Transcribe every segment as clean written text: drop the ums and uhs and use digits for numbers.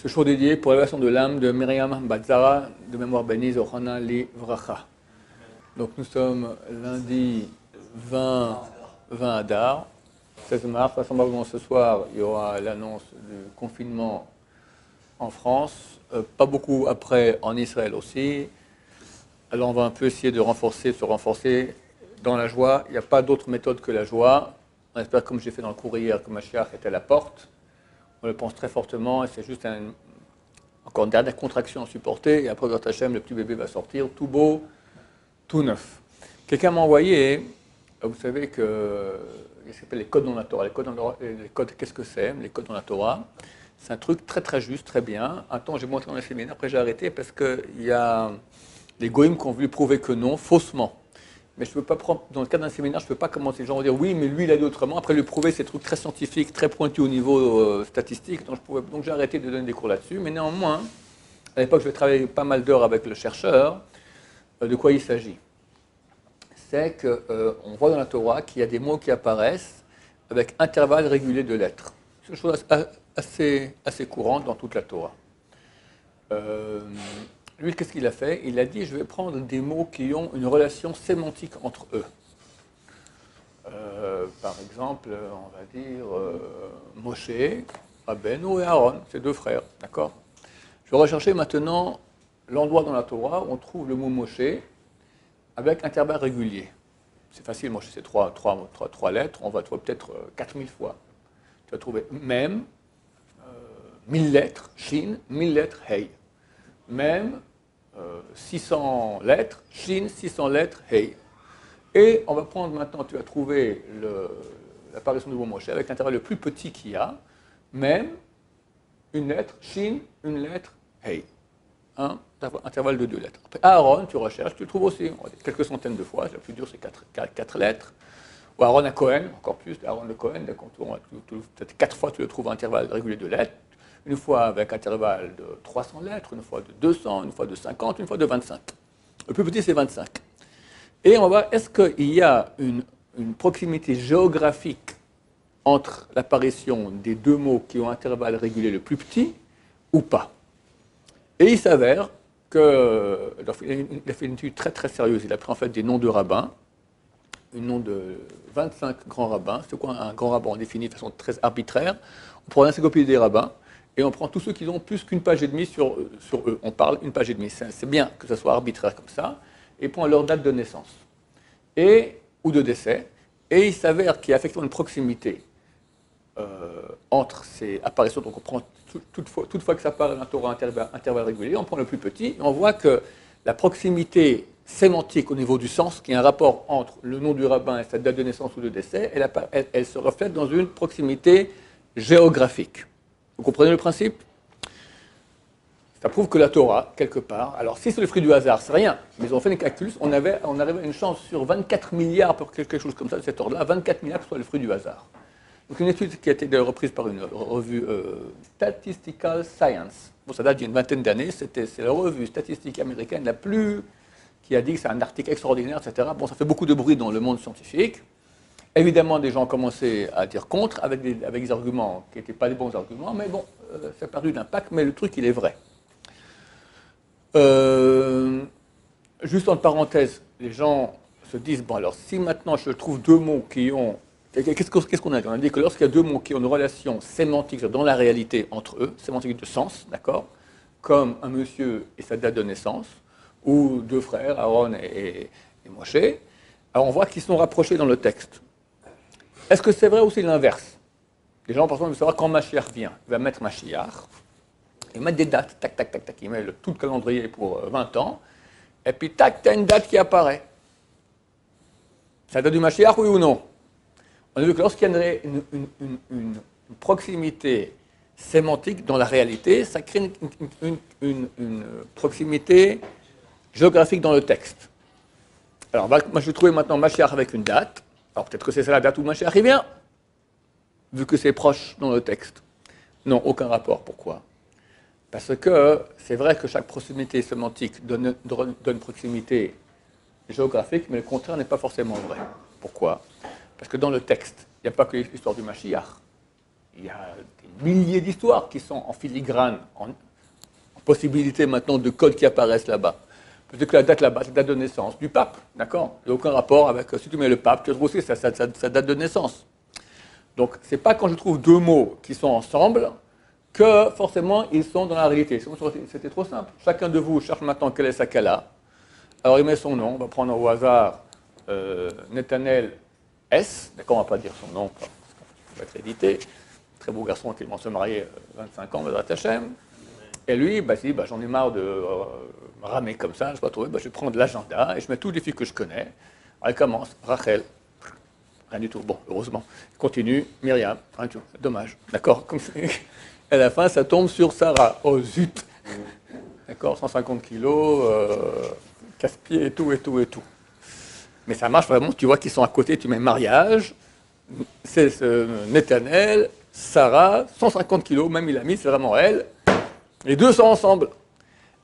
Ce jour dédié pour l'élévation de l'âme de Myriam Batzara, de mémoire bénie, Zohana Li Vracha. Donc nous sommes lundi 20 Adar, 16 mars. Vraisemblablement ce soir, il y aura l'annonce du confinement en France, pas beaucoup après en Israël aussi. Alors on va un peu essayer de se renforcer dans la joie. Il n'y a pas d'autre méthode que la joie. On espère, comme j'ai fait dans le courrier hier, que Mashiach est à la porte. On le pense très fortement et c'est juste encore une dernière contraction à supporter. Et après, Grat Hashem, le petit bébé va sortir tout beau, tout neuf. Quelqu'un m'a envoyé, vous savez que ce qu'on appelle les codes dans la Torah. Les codes, qu'est-ce que c'est? Les codes dans la Torah, c'est un truc très très juste, très bien. Un temps, j'ai montré dans les séminaires, après j'ai arrêté parce qu'il y a les goïms qui ont voulu prouver que non, faussement. Mais je ne peux pas prendre, dans le cadre d'un séminaire, je ne peux pas commencer. Les gens vont dire oui, mais lui, il a dit autrement. Après, lui prouver ces trucs très scientifiques, très pointus au niveau statistique. Donc, j'ai arrêté de donner des cours là-dessus. Mais néanmoins, à l'époque, je vais travailler pas mal d'heures avec le chercheur. De quoi il s'agit? C'est qu'on voit dans la Torah qu'il y a des mots qui apparaissent avec intervalles réguliers de lettres. C'est une chose assez courante dans toute la Torah. Lui, qu'est-ce qu'il a fait? Il a dit, je vais prendre des mots qui ont une relation sémantique entre eux. Par exemple, on va dire Moshe, Rabbeinu et Aaron, c'est deux frères, d'accord? Je vais rechercher maintenant l'endroit dans la Torah où on trouve le mot Moshe avec intervalles réguliers. C'est facile, Moshe, c'est trois lettres, on va trouver peut-être 4000 fois. Tu vas trouver même, 1000 lettres, Shin, 1000 lettres, Hey. Même, 600 lettres, Shin, 600 lettres, Hey. Et on va prendre maintenant, tu vas trouver l'apparition du mot Moshe avec l'intervalle le plus petit qu'il y a, même une lettre, Shin, une lettre, Hey. Un intervalle de 2 lettres. Après, Aaron, tu recherches, tu le trouves aussi, quelques centaines de fois, la plus dure c'est 4 lettres. Ou Aaron à Cohen, encore plus, Aaron de Cohen, peut-être 4 fois tu le trouves à intervalle régulier de lettres. Une fois avec intervalle de 300 lettres, une fois de 200, une fois de 50, une fois de 25. Le plus petit, c'est 25. Et on va voir, est-ce qu'il y a une proximité géographique entre l'apparition des deux mots qui ont intervalle régulier le plus petit ou pas? Et il s'avère qu'il a fait une étude très très sérieuse. Il a pris en fait des noms de rabbins, un nom de 25 grands rabbins. C'est quoi un grand rabbin? On définit de façon très arbitraire. On prend l'encyclopédie des rabbins. Et on prend tous ceux qui ont plus qu'une page et demie sur eux. On parle une page et demie. C'est bien que ce soit arbitraire comme ça. Et on prend leur date de naissance ou de décès. Et il s'avère qu'il y a effectivement une proximité entre ces apparitions. Donc on prend toutefois que ça parle d'un Torah intervalle régulier, on prend le plus petit. Et on voit que la proximité sémantique au niveau du sens, qui est un rapport entre le nom du rabbin et sa date de naissance ou de décès, elle se reflète dans une proximité géographique. Vous comprenez le principe? Ça prouve que la Torah, quelque part, alors si c'est le fruit du hasard, c'est rien, mais ils ont fait des calculs, on arrive à une chance sur 24 milliards, pour quelque chose comme ça, de cet ordre-là, 24 milliards que ce soit le fruit du hasard. Donc une étude qui a été reprise par une revue Statistical Science, bon, ça date d'une vingtaine d'années, c'est la revue statistique américaine qui a dit que c'est un article extraordinaire, etc. Bon, ça fait beaucoup de bruit dans le monde scientifique. Évidemment, des gens ont commencé à dire contre, avec des arguments qui n'étaient pas des bons arguments, mais bon, ça a perdu d'impact, mais le truc, il est vrai. Juste en parenthèse, les gens se disent, bon alors, si maintenant je trouve deux mots qui ont... Qu'est-ce qu'on a dit? On a dit que lorsqu'il y a deux mots qui ont une relation sémantique dans la réalité entre eux, sémantique de sens, d'accord, comme un monsieur et sa date de naissance, ou deux frères, Aaron et Moshe, alors on voit qu'ils sont rapprochés dans le texte. Est-ce que c'est vrai ou c'est l'inverse? Les gens, par exemple, veulent savoir quand Mashiach vient. Il va mettre Mashiach, il va mettre des dates, tac, tac, tac, tac, il met tout le calendrier pour 20 ans, et puis tac, tu as une date qui apparaît. C'est la date du Mashiach, oui ou non? On a vu que lorsqu'il y a une proximité sémantique dans la réalité, ça crée une proximité géographique dans le texte. Alors, moi, je vais trouver maintenant Mashiach avec une date. Alors peut-être que c'est ça la date où Mashiach vient, vu que c'est proche dans le texte. Non, aucun rapport. Pourquoi? Parce que c'est vrai que chaque proximité sémantique donne proximité géographique, mais le contraire n'est pas forcément vrai. Pourquoi? Parce que dans le texte, il n'y a pas que l'histoire du Mashiach. Il y a des milliers d'histoires qui sont en filigrane, en possibilité maintenant de codes qui apparaissent là-bas. Peut-être que la date là-bas, c'est la date de naissance du pape, d'accord? Il n'y a aucun rapport avec, si tu mets le pape, tu trouves aussi sa date de naissance. Donc, ce n'est pas quand je trouve deux mots qui sont ensemble que forcément ils sont dans la réalité. C'était trop simple. Chacun de vous cherche maintenant quelle est sa kala. Alors il met son nom, on va prendre au hasard Netanel S, d'accord, on ne va pas dire son nom, parce qu'il va être édité. Très beau garçon qui vont se marier 25 ans, Bezrat Hashem. Et lui, bah, il dit, bah, j'en ai marre de ramer comme ça, je ne sais pas trouver, bah, je vais prendre l'agenda et je mets toutes les filles que je connais. Alors il commence, Rachel, rien du tout, bon, heureusement. Il continue, Myriam, rien du tout, dommage, d'accord. Et à la fin, ça tombe sur Sarah, oh zut, d'accord, 150 kilos, casse-pied et tout, et tout, et tout. Mais ça marche vraiment, tu vois qu'ils sont à côté, tu mets mariage, c'est Netanel, Sarah, 150 kilos, même il a mis, c'est vraiment elle. Les deux sont ensemble.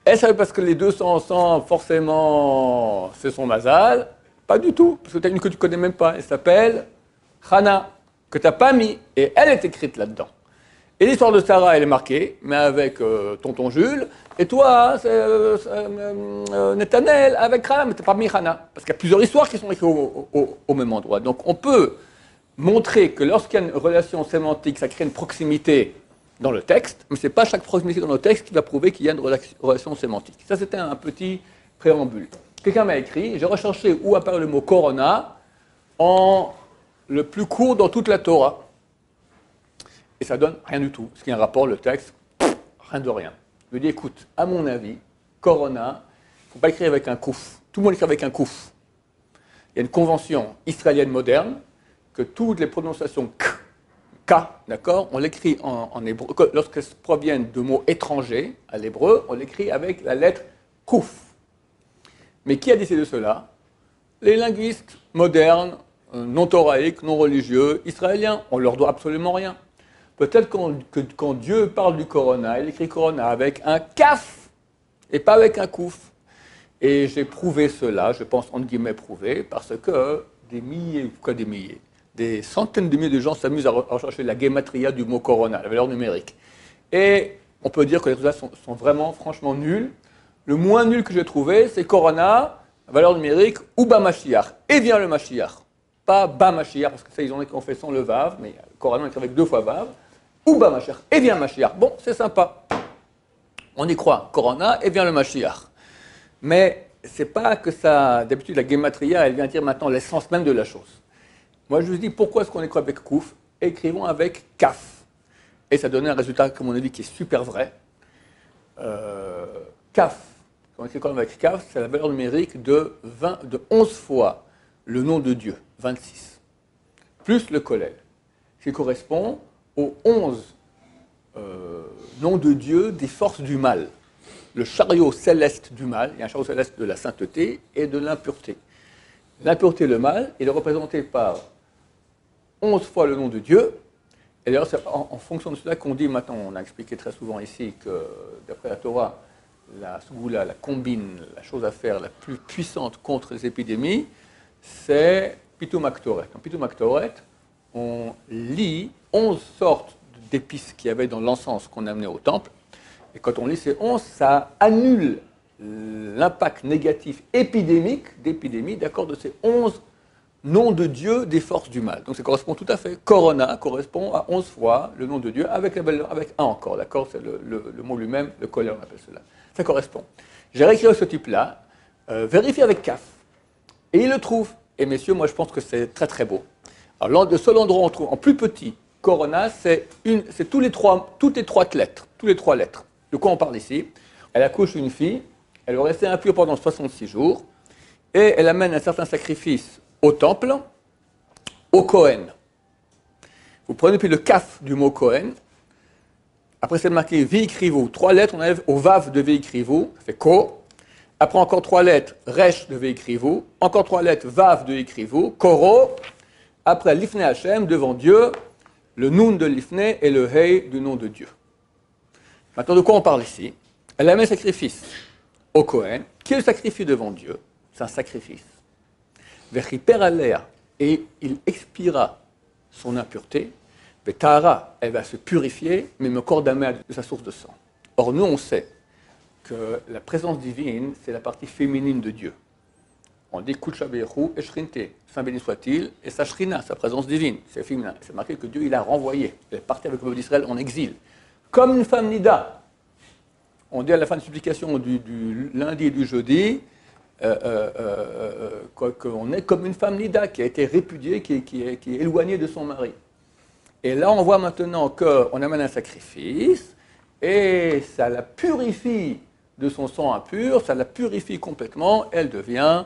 Est-ce que parce que les deux sont ensemble, forcément, c'est son mazal? Pas du tout, parce que tu as une que tu ne connais même pas. Elle s'appelle Hana, que tu n'as pas mis, et elle est écrite là-dedans. Et l'histoire de Sarah, elle est marquée, mais avec tonton Jules. Et toi, c'est Netanel avec Hana, mais tu n'as pas mis Hana. Parce qu'il y a plusieurs histoires qui sont écrites au même endroit. Donc on peut montrer que lorsqu'il y a une relation sémantique, ça crée une proximité dans le texte, mais ce n'est pas chaque proximité dans le texte qui va prouver qu'il y a une relation sémantique. Ça, c'était un petit préambule. Quelqu'un m'a écrit, j'ai recherché où apparaît le mot corona en le plus court dans toute la Torah. Et ça donne rien du tout. Ce qui est un rapport, le texte, rien de rien. Je lui dis, écoute, à mon avis, corona, il ne faut pas écrire avec un kouf. Tout le monde écrit avec un kouf. Il y a une convention israélienne moderne que toutes les prononciations K, d'accord, on l'écrit en hébreu, lorsqu'elles proviennent de mots étrangers à l'hébreu, on l'écrit avec la lettre Kouf. Mais qui a décidé de cela? Les linguistes modernes, non thoraïques, non religieux, israéliens. On leur doit absolument rien. Peut-être que quand Dieu parle du corona, il écrit corona avec un kaf et pas avec un kouf. Et j'ai prouvé cela, je pense entre guillemets prouvé, parce que des centaines de milliers de gens s'amusent à rechercher la gematria du mot corona, la valeur numérique. Et on peut dire que les résultats sont vraiment, franchement nuls. Le moins nul que j'ai trouvé, c'est corona, la valeur numérique, ou Mashiach. Et vient le Mashiach. Pas Mashiach, parce que ça, ils ont fait sans le Vav, mais corona, on écrit avec 2 fois Vav. Ou Mashiach. Et vient Mashiach. Bon, c'est sympa. On y croit. Corona, et vient le Mashiach. Mais c'est pas que ça. D'habitude, la gematria, elle vient dire maintenant l'essence même de la chose. Moi, je vous dis, pourquoi est-ce qu'on écrit avec Kouf? Écrivons avec Kaf. Et ça donnait un résultat, comme on a dit, qui est super vrai. Kaf, quand on écrit comme avec Kaf, c'est la valeur numérique de 11 fois le nom de Dieu, 26, plus le Kollel, ce qui correspond aux 11 noms de Dieu des forces du mal. Le chariot céleste du mal, il y a un chariot céleste de la sainteté et de l'impureté. L'impureté, le mal, il est représenté par 11 fois le nom de Dieu. Et d'ailleurs, c'est en fonction de cela qu'on dit maintenant, on a expliqué très souvent ici que, d'après la Torah, la Sgoula, la combine, la chose à faire la plus puissante contre les épidémies, c'est Pitum Aktoret. En Pitum Aktoret, on lit 11 sortes d'épices qu'il y avait dans l'encens qu'on amenait au temple. Et quand on lit ces 11, ça annule l'impact négatif d'épidémie, d'accord, de ces 11 noms de Dieu des forces du mal. Donc ça correspond tout à fait. Corona correspond à 11 fois le nom de Dieu, avec un encore, d'accord, c'est le mot lui-même, le colère, on appelle cela. Ça correspond. J'ai réécrit ce type-là, vérifié avec CAF, et il le trouve. Et messieurs, moi je pense que c'est très très beau. Alors le seul endroit où on trouve en plus petit, Corona, c'est toutes les trois lettres. De quoi on parle ici? Elle accouche une fille, elle va rester impure pendant 66 jours, et elle amène un certain sacrifice au temple, au Kohen. Vous prenez puis le kaf du mot Kohen, après c'est marqué Veikrivu, 3 lettres, on enlève au vav de Veikrivu, ça fait Ko, après encore 3 lettres, Resh de Veikrivu, encore 3 lettres, vav de Veikrivu, Koro, après l'Ifne Hashem, devant Dieu, le Nun de l'Ifne et le Hei du nom de Dieu. Maintenant, de quoi on parle ici? Elle a mis un sacrifice au Kohen, qui le sacrifie devant Dieu, c'est un sacrifice. Vechiper alea, et il expira son impureté, Tahara, elle va se purifier, mais me cordamé de sa source de sang. Or, nous, on sait que la présence divine, c'est la partie féminine de Dieu. On dit Kucha Be'echu et Shrinte, Saint béni soit-il, et sa Shrina, sa présence divine, c'est féminin. C'est marqué que Dieu, il a renvoyé. Il est parti avec le peuple d'Israël en exil. Comme une femme nida. On dit à la fin de supplication du lundi et du jeudi, qu'on est comme une femme nida qui a été répudiée, qui est éloignée de son mari. Et là, on voit maintenant qu'on amène un sacrifice, et ça la purifie de son sang impur, ça la purifie complètement, elle devient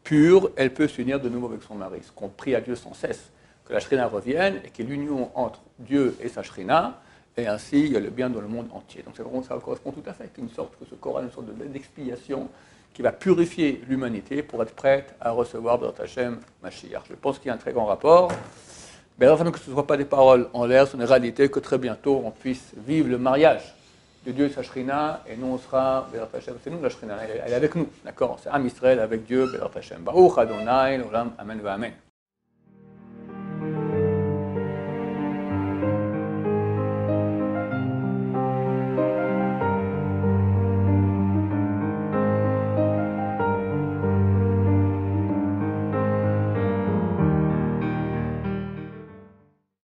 pure, elle peut s'unir de nouveau avec son mari. Ce qu'on prie à Dieu sans cesse, que la Shrina revienne et qu'il y ait l'union entre Dieu et sa Shrina, et ainsi il y a le bien dans le monde entier. Donc ça correspond tout à fait, une sorte que ce Coran, une sorte d'expiation qui va purifier l'humanité pour être prête à recevoir B'ezrat Hashem Mashiach. Je pense qu'il y a un très grand rapport. Mais alors, que ce ne soit pas des paroles en l'air, c'est une réalité que très bientôt on puisse vivre le mariage de Dieu et sa Shrina, et nous on sera B'ezrat Hashem, c'est nous la Shrina, elle est avec nous, d'accord? C'est Am Israël avec Dieu, B'ezrat Hashem. Baruch Adonai, l'olam, amen, amen.